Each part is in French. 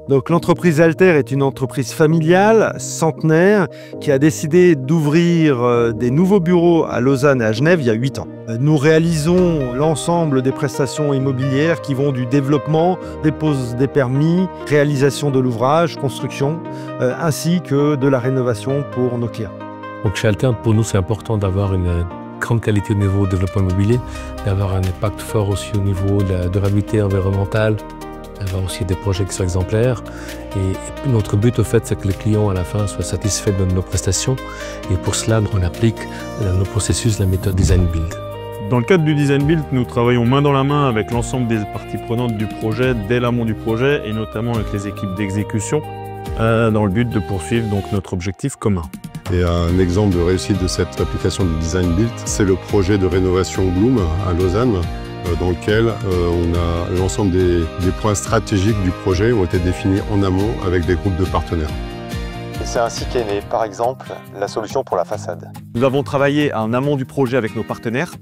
Donc l'entreprise Alter est une entreprise familiale, centenaire, qui a décidé d'ouvrir des nouveaux bureaux à Lausanne et à Genève il y a 8 ans. Nous réalisons l'ensemble des prestations immobilières qui vont du développement, dépose des permis, réalisation de l'ouvrage, construction, ainsi que de la rénovation pour nos clients. Donc chez Alter, pour nous, c'est important d'avoir une grande qualité au niveau du développement immobilier, d'avoir un impact fort aussi au niveau de la durabilité environnementale, d'avoir aussi des projets qui sont exemplaires. Et notre but, au fait, c'est que les clients, à la fin, soient satisfaits de nos prestations. Et pour cela, on applique nos processus, la méthode Design Build. Dans le cadre du Design Build, nous travaillons main dans la main avec l'ensemble des parties prenantes du projet, dès l'amont du projet, et notamment avec les équipes d'exécution, dans le but de poursuivre donc notre objectif commun. Et un exemple de réussite de cette application du Design Build, c'est le projet de rénovation Bloom à Lausanne, dans lequel l'ensemble des points stratégiques du projet ont été définis en amont avec des groupes de partenaires. C'est ainsi qu'est née, par exemple, la solution pour la façade. Nous avons travaillé en amont du projet avec nos partenaires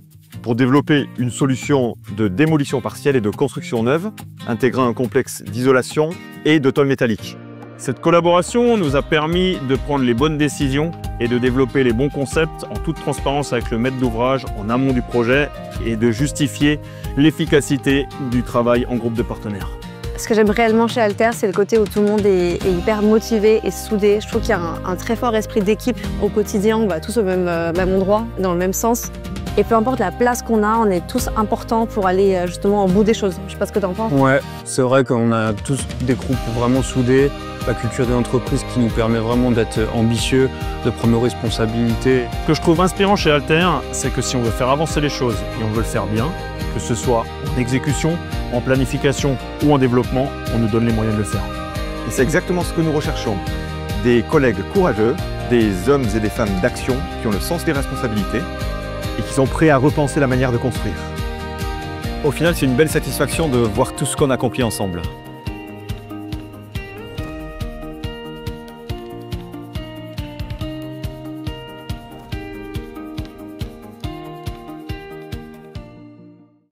pour développer une solution de démolition partielle et de construction neuve, intégrant un complexe d'isolation et de tôle métallique. Cette collaboration nous a permis de prendre les bonnes décisions et de développer les bons concepts en toute transparence avec le maître d'ouvrage en amont du projet et de justifier l'efficacité du travail en groupe de partenaires. Ce que j'aime réellement chez Alter, c'est le côté où tout le monde est hyper motivé et soudé. Je trouve qu'il y a un très fort esprit d'équipe au quotidien. On va tous au même endroit, dans le même sens. Et peu importe la place qu'on a, on est tous importants pour aller justement au bout des choses. Je sais pas ce que tu en penses. Ouais, c'est vrai qu'on a tous des groupes vraiment soudés. La culture de l'entreprise qui nous permet vraiment d'être ambitieux, de prendre nos responsabilités. Ce que je trouve inspirant chez Alter, c'est que si on veut faire avancer les choses et on veut le faire bien, que ce soit en exécution, en planification ou en développement, on nous donne les moyens de le faire. Et c'est exactement ce que nous recherchons. Des collègues courageux, des hommes et des femmes d'action qui ont le sens des responsabilités et qui sont prêts à repenser la manière de construire. Au final, c'est une belle satisfaction de voir tout ce qu'on accomplit ensemble.